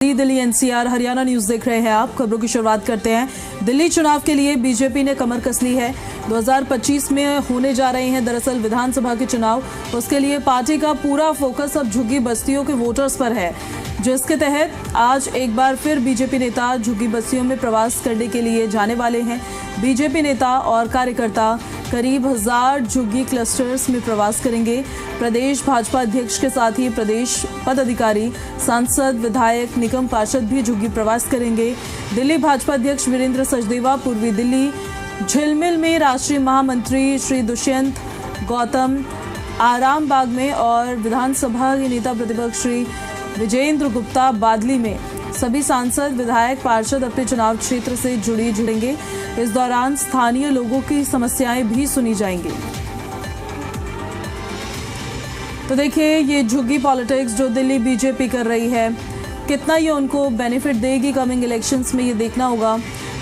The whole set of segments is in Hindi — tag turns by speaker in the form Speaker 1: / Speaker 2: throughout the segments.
Speaker 1: दिल्ली एनसीआर हरियाणा न्यूज देख रहे हैं आप। खबरों की शुरुआत करते हैं। दिल्ली चुनाव के लिए बीजेपी ने कमर कस ली है। 2025 में होने जा रहे हैं दरअसल विधानसभा के चुनाव। उसके लिए पार्टी का पूरा फोकस अब झुग्गी बस्तियों के वोटर्स पर है, जिसके तहत आज एक बार फिर बीजेपी नेता झुग्गी बस्तियों में प्रवास करने के लिए जाने वाले हैं। बीजेपी नेता और कार्यकर्ता करीब 1000 झुग्गी क्लस्टर्स में प्रवास करेंगे। प्रदेश भाजपा अध्यक्ष के साथ ही प्रदेश पदाधिकारी, सांसद, विधायक, निगम पार्षद भी झुग्गी प्रवास करेंगे। दिल्ली भाजपा अध्यक्ष वीरेंद्र सचदेवा पूर्वी दिल्ली झिलमिल में, राष्ट्रीय महामंत्री श्री दुष्यंत गौतम आरामबाग में और विधानसभा के नेता प्रतिपक्ष श्री विजेंद्र गुप्ता बादली में सभी सांसद, विधायक, पार्षद अपने चुनाव क्षेत्र से जुड़ेंगे। इस दौरान स्थानीय लोगों की समस्याएं भी सुनी जाएंगी। तो देखिए, ये झुग्गी पॉलिटिक्स जो दिल्ली बीजेपी कर रही है, कितना ये उनको बेनिफिट देगी कमिंग इलेक्शंस में, ये देखना होगा।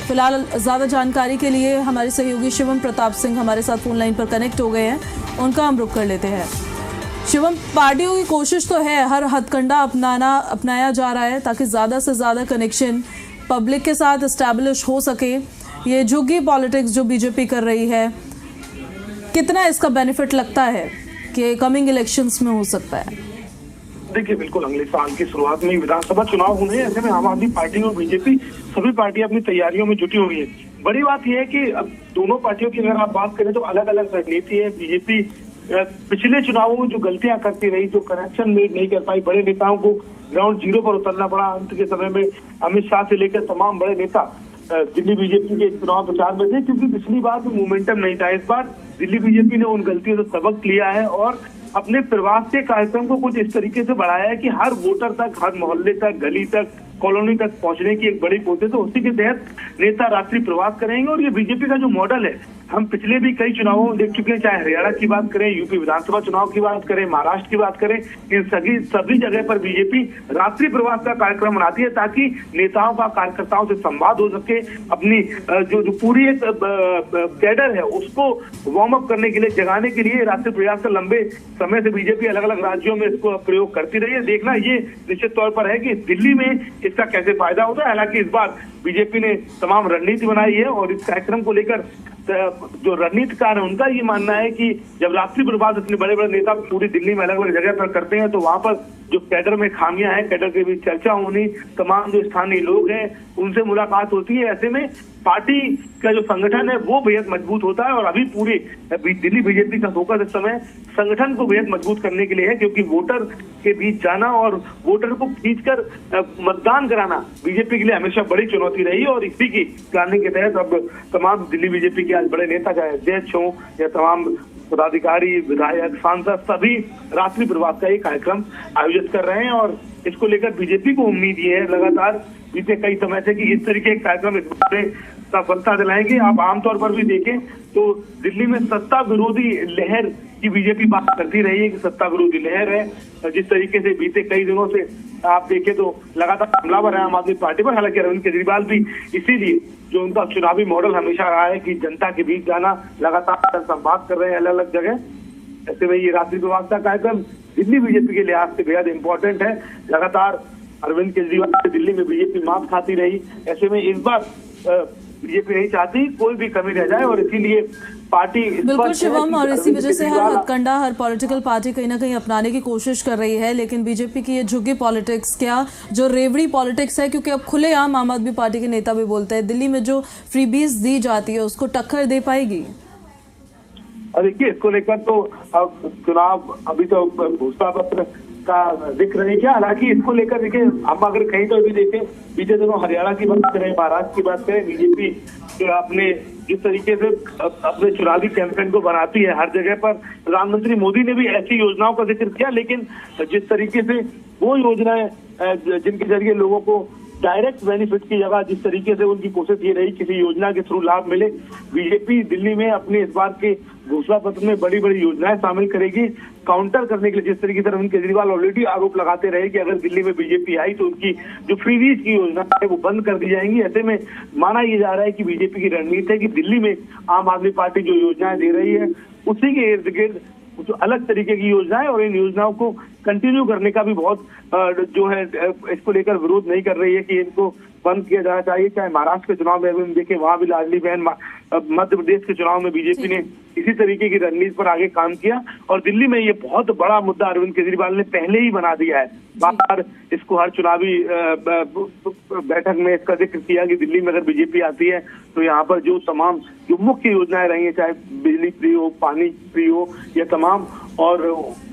Speaker 1: फिलहाल ज्यादा जानकारी के लिए हमारे सहयोगी शिवम प्रताप सिंह हमारे साथ फोन लाइन पर कनेक्ट हो गए हैं, उनका हम रुख कर लेते हैं। शिवम, पार्टियों की कोशिश तो है, हर हथकंडा अपनाया जा रहा है ताकि ज्यादा से ज्यादा कनेक्शन पब्लिक के साथ एस्टैब्लिश हो सके। ये झुग्गी पॉलिटिक्स जो बीजेपी कर रही है, कितना इसका बेनिफिट लगता है कि कमिंग इलेक्शंस में हो सकता है?
Speaker 2: देखिए, बिल्कुल अगले साल की शुरुआत में विधानसभा चुनाव होने हैं। ऐसे में आम आदमी पार्टी और बीजेपी सभी पार्टियां अपनी तैयारियों में जुटी हुई है। बड़ी बात यह है कि अब दोनों पार्टियों की अगर आप बात करें तो अलग अलग रणनीति है। बीजेपी पिछले चुनावों में जो गलतियां करती रही, जो कनेक्शन मेड नहीं कर पाई, बड़े नेताओं को ग्राउंड जीरो पर उतरना पड़ा। अंत के समय में अमित शाह से लेकर तमाम बड़े नेता दिल्ली बीजेपी के चुनाव प्रचार में थे, क्योंकि पिछली बार तो मोमेंटम नहीं था। इस बार दिल्ली बीजेपी ने उन गलतियों से सबक लिया है और अपने प्रवास के कार्यक्रम को कुछ इस तरीके से बढ़ाया है कि हर वोटर तक, हर मोहल्ले तक, गली तक, कॉलोनी तक पहुंचने की एक बड़ी कोशिश है। उसी के तहत नेता रात्रि प्रवास करेंगे। और ये बीजेपी का जो मॉडल है, हम पिछले भी कई चुनावों में देख चुके हैं, चाहे हरियाणा की बात करें, यूपी विधानसभा चुनाव की बात करें, महाराष्ट्र की बात करें, इन सभी जगह पर बीजेपी रात्रि प्रवास का कार्यक्रम बनाती है ताकि नेताओं का कार्यकर्ताओं से संवाद हो सके। अपनी जो पूरी एक कैडर है उसको वार्म अप करने के लिए, जगाने के लिए रात्रि प्रयास का लंबे समय से बीजेपी अलग अलग राज्यों में इसको प्रयोग करती रही है। देखना ये निश्चित तौर पर है कि दिल्ली में इसका कैसे फायदा होता है। हालांकि इस बार बीजेपी ने तमाम रणनीति बनाई है और इस कार्यक्रम को लेकर जो रणनीतिकार है उनका ये मानना है कि जब रात्रि प्रवास इतने बड़े बड़े नेता पूरी दिल्ली में अलग अलग जगह पर करते हैं तो वहां पर जो कैडर में खामियां हैं, कैडर के बीच चर्चा होनी, तमाम जो स्थानीय लोग हैं उनसे मुलाकात होती है। ऐसे में पार्टी का जो संगठन है वो बेहद मजबूत होता है। और अभी पूरी दिल्ली बीजेपी का फोकस इस समय संगठन को बेहद मजबूत करने के लिए है, क्योंकि वोटर के बीच जाना और वोटर को खींचकर मतदान कराना बीजेपी के लिए हमेशा बड़ी चुनौती रही। और इसी की प्लानिंग के तहत अब तमाम दिल्ली बीजेपी के आज बड़े नेता, चाहे अध्यक्ष हो या तमाम पदाधिकारी, विधायक, सांसद, सभी रात्रि प्रवास का एक कार्यक्रम आयोजित कर रहे हैं। और इसको लेकर बीजेपी को उम्मीद ये है लगातार बीते कई समय से कि इस तरीके के कार्यक्रम इस बार सफलता दिलाएंगे। आप आमतौर पर भी देखें तो दिल्ली में सत्ता विरोधी लहर की बीजेपी बात करती रही है कि सत्ता विरोधी लहर है। जिस तरीके से बीते कई दिनों से आप देखें तो लगातार हमलावर है आम आदमी पार्टी पर। हालांकि अरविंद केजरीवाल भी इसीलिए जो उनका चुनावी मॉडल हमेशा रहा है कि जनता के बीच जाना, लगातार संवाद कर रहे हैं अलग अलग जगह। ऐसे में ये रात्रि प्रवास का कार्यक्रम दिल्ली बीजेपी के लिहाज से बेहद इंपॉर्टेंट है। लगातार अरविंद केजरीवाल से दिल्ली में बीजेपी मात खाती रही। ऐसे में इस बार बीजेपी नहीं चाहती कोई भी कमी रह जाए और इसीलिए पार्टी
Speaker 1: बिल्कुल शिवम, और इसी वजह से हर हथकंडा, हर पॉलिटिकल पार्टी कहीं ना कहीं अपनाने की कोशिश कर रही है। लेकिन बीजेपी की ये झुग्गी पॉलिटिक्स, क्या जो रेवड़ी पॉलिटिक्स है, क्योंकि अब खुलेआम आम आदमी पार्टी के नेता भी बोलते हैं दिल्ली में जो फ्रीबीज दी जाती है उसको टक्कर दे पाएगी?
Speaker 2: देखिए, इसको लेकर तो चुनाव अभी तो घोषणा पत्र का जिक्र नहीं किया। हालांकि इसको लेकर देखिए, हम अगर कहीं तो भी देखें, बीते दिनों हरियाणा की बात करें, महाराष्ट्र की बात करें, बीजेपी अपने जिस तरीके से अपने चुनावी कैंपेन को बनाती है हर जगह पर, प्रधानमंत्री मोदी ने भी ऐसी योजनाओं का जिक्र किया। लेकिन जिस तरीके से वो योजनाएं जिनके जरिए लोगों को डायरेक्ट बेनिफिट की जगह जिस तरीके से उनकी कोशिश ये रही किसी योजना के थ्रू लाभ मिले, बीजेपी दिल्ली में अपने इस बार के घोषणा पत्र में बड़ी बड़ी योजनाएं शामिल करेगी काउंटर करने के लिए। जिस तरीके से अरविंद केजरीवाल ऑलरेडी आरोप लगाते रहे कि अगर दिल्ली में बीजेपी आई तो उनकी जो फ्रीबीज की योजना है वो बंद कर दी जाएंगी। ऐसे में माना यह जा रहा है कि बीजेपी की रणनीति है कि दिल्ली में आम आदमी पार्टी जो योजनाएं दे रही है उसी के इर्द गिर्द जो अलग तरीके की योजनाएं और इन योजनाओं को कंटिन्यू करने का भी बहुत जो है इसको लेकर विरोध नहीं कर रही है कि इनको बंद किया जाना चाहिए। चाहे महाराष्ट्र के चुनाव में हम देखें, वहां भी लाडली बहन, मध्य प्रदेश के चुनाव में बीजेपी ने इसी तरीके की रणनीति पर आगे काम किया, और दिल्ली में ये बहुत बड़ा मुद्दा अरविंद केजरीवाल ने पहले ही बना दिया है। बार इसको हर चुनावी बैठक में इसका जिक्र किया कि दिल्ली में अगर बीजेपी आती है तो यहाँ पर जो तमाम जो मुख्य योजनाएं रही हैं, चाहे बिजली फ्री हो, पानी फ्री हो, या तमाम, और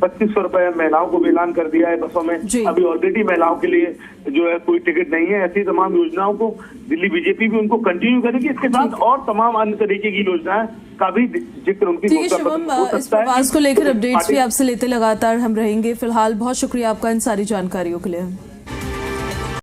Speaker 2: 2500 रुपए महिलाओं को भी ऐलान कर दिया है बसों में। अभी ऑलरेडी महिलाओं के लिए जो है कोई टिकट नहीं है। ऐसी तमाम योजनाओं को दिल्ली बीजेपी भी उनको कंटिन्यू करेगी। इसके साथ और तमाम अन्य तरीके की योजनाएं का भी जिक्र उनकी
Speaker 1: हो सकता है। इस को लेकर अपडेट्स भी आपसे लेते लगातार हम रहेंगे। फिलहाल बहुत शुक्रिया आपका इन सारी जानकारियों के लिए।